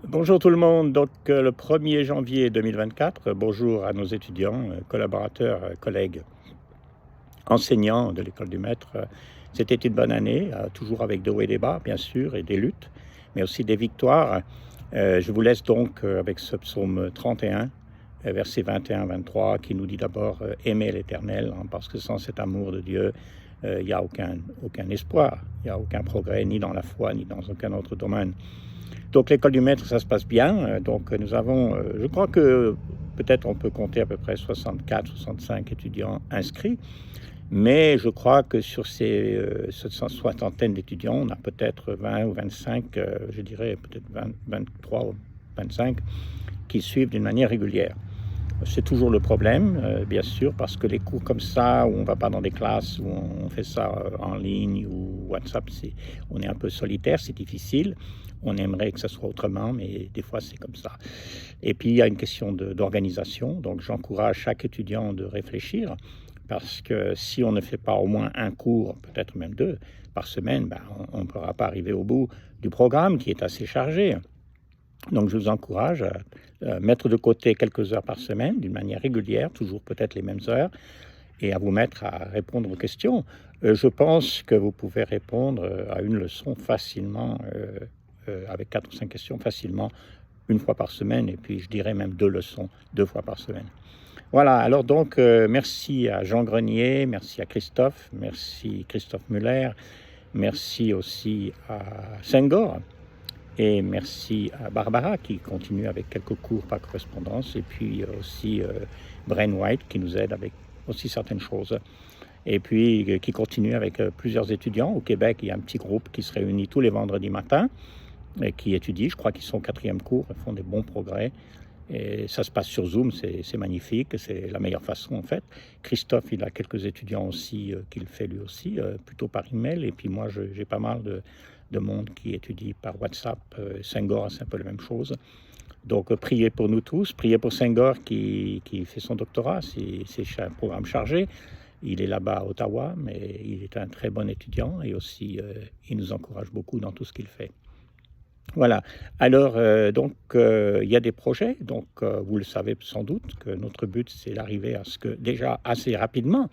Bonjour tout le monde. Donc le 1er janvier 2024, bonjour à nos étudiants, collaborateurs, collègues, enseignants de l'école du maître. C'était une bonne année, toujours avec des hauts et des bas, bien sûr, et des luttes, mais aussi des victoires. Je vous laisse donc avec ce psaume 31, versets 21-23, qui nous dit d'abord aimer l'Éternel, hein, parce que sans cet amour de Dieu, il n'y a aucun espoir, il n'y a aucun progrès, ni dans la foi, ni dans aucun autre domaine. Donc l'école du maître, ça se passe bien. Donc nous avons, je crois que peut-être on peut compter à peu près 64, 65 étudiants inscrits, mais je crois que sur cette soixantaine d'étudiants, on a peut-être 20 ou 25, je dirais peut-être 20, 23 ou 25, qui suivent d'une manière régulière. C'est toujours le problème, bien sûr, parce que les cours comme ça, où on ne va pas dans des classes, où on fait ça en ligne ou WhatsApp, on est un peu solitaire, c'est difficile. On aimerait que ça soit autrement, mais des fois c'est comme ça. Et puis il y a une question d'organisation, donc j'encourage chaque étudiant de réfléchir, parce que si on ne fait pas au moins un cours, peut-être même deux, par semaine, ben, on ne pourra pas arriver au bout du programme qui est assez chargé. Donc je vous encourage à mettre de côté quelques heures par semaine, d'une manière régulière, toujours peut-être les mêmes heures, et à vous mettre à répondre aux questions. Je pense que vous pouvez répondre à une leçon facilement, avec 4 ou 5 questions facilement, une fois par semaine, et puis je dirais même 2 leçons, 2 fois par semaine. Voilà, alors donc merci à Jean Grenier, merci à Christophe, merci Christophe Muller, merci aussi à Senghor, et merci à Barbara qui continue avec quelques cours par correspondance, et puis aussi Brain White qui nous aide avec aussi certaines choses, et puis qui continue avec plusieurs étudiants. Au Québec, il y a un petit groupe qui se réunit tous les vendredis matins et qui étudie. Je crois qu'ils sont au 4e cours, ils font des bons progrès. Et ça se passe sur Zoom, c'est magnifique, c'est la meilleure façon en fait. Christophe, il a quelques étudiants aussi qu'il fait lui aussi, plutôt par email. Et puis moi, j'ai pas mal de monde qui étudie par WhatsApp. Senghor, c'est un peu la même chose. Donc priez pour nous tous, priez pour Senghor qui fait son doctorat, c'est un programme chargé. Il est là-bas à Ottawa, mais il est un très bon étudiant et aussi il nous encourage beaucoup dans tout ce qu'il fait. Voilà. Alors, donc, il y a des projets. Donc, vous le savez sans doute que notre but, c'est d'arriver à ce que, déjà assez rapidement,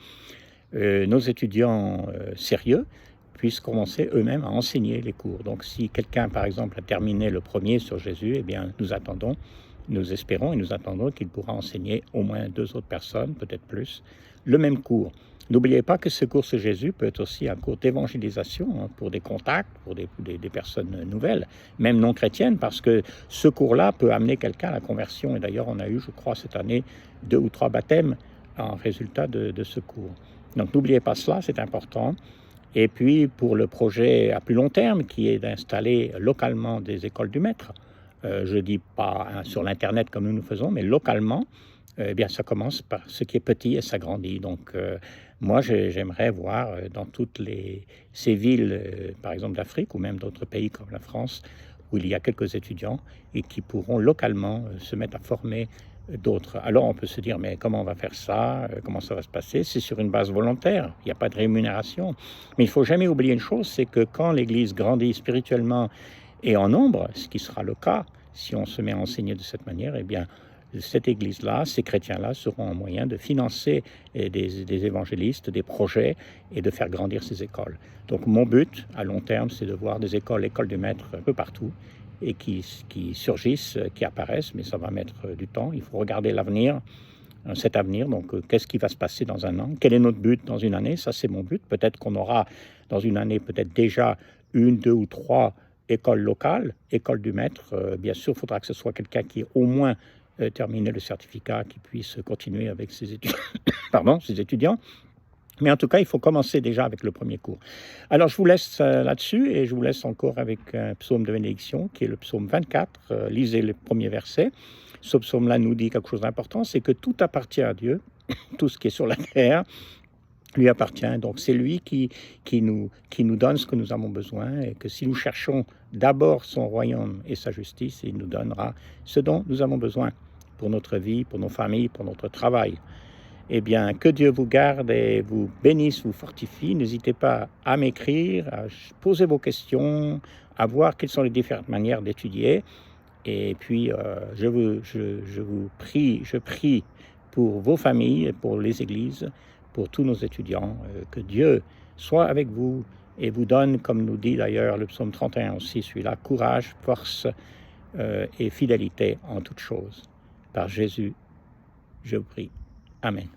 nos étudiants sérieux puissent commencer eux-mêmes à enseigner les cours. Donc, si quelqu'un, par exemple, a terminé le premier sur Jésus, eh bien, nous espérons et nous attendons qu'il pourra enseigner au moins 2 autres personnes, peut-être plus, le même cours. N'oubliez pas que ce cours sur Jésus peut être aussi un cours d'évangélisation, hein, pour des contacts, pour des personnes nouvelles, même non chrétiennes, parce que ce cours-là peut amener quelqu'un à la conversion. Et d'ailleurs, on a eu, je crois, cette année, 2 ou 3 baptêmes en résultat de ce cours. Donc n'oubliez pas cela, c'est important. Et puis pour le projet à plus long terme, qui est d'installer localement des écoles du maître, je ne dis pas hein, sur l'Internet comme nous faisons, mais localement, eh bien, ça commence par ce qui est petit et ça grandit. Donc, moi, j'aimerais voir dans ces villes, par exemple d'Afrique ou même d'autres pays comme la France, où il y a quelques étudiants et qui pourront localement se mettre à former d'autres. Alors, on peut se dire, mais comment on va faire ça? Comment ça va se passer? C'est sur une base volontaire, il n'y a pas de rémunération. Mais il ne faut jamais oublier une chose, c'est que quand l'Église grandit spirituellement et en nombre, ce qui sera le cas si on se met à enseigner de cette manière, eh bien, cette Église-là, ces chrétiens-là seront en moyen de financer des évangélistes, des projets et de faire grandir ces écoles. Donc mon but à long terme, c'est de voir des écoles du maître un peu partout et qui surgissent, qui apparaissent, mais ça va mettre du temps. Il faut regarder l'avenir, cet avenir. Donc qu'est-ce qui va se passer dans un an? Quel est notre but dans une année? Ça, c'est mon but. Peut-être qu'on aura dans une année peut-être déjà 1, 2 ou 3 écoles locales, écoles du maître. Bien sûr, il faudra que ce soit quelqu'un qui ait au moins terminer le certificat, qui puisse continuer avec ses études, pardon, ses étudiants. Mais en tout cas, il faut commencer déjà avec le premier cours. Alors, je vous laisse là-dessus et je vous laisse encore avec un psaume de bénédiction qui est le psaume 24. Lisez le premier verset. Ce psaume-là nous dit quelque chose d'important, c'est que tout appartient à Dieu, tout ce qui est sur la terre lui appartient. Donc, c'est lui qui nous donne ce que nous avons besoin et que si nous cherchons d'abord son royaume et sa justice, il nous donnera ce dont nous avons besoin pour notre vie, pour nos familles, pour notre travail. Eh bien, que Dieu vous garde et vous bénisse, vous fortifie. N'hésitez pas à m'écrire, à poser vos questions, à voir quelles sont les différentes manières d'étudier. Et puis, je prie pour vos familles, pour les églises, pour tous nos étudiants, que Dieu soit avec vous et vous donne, comme nous dit d'ailleurs le psaume 31 aussi, celui-là, courage, force et fidélité en toutes choses. Par Jésus, je vous prie. Amen.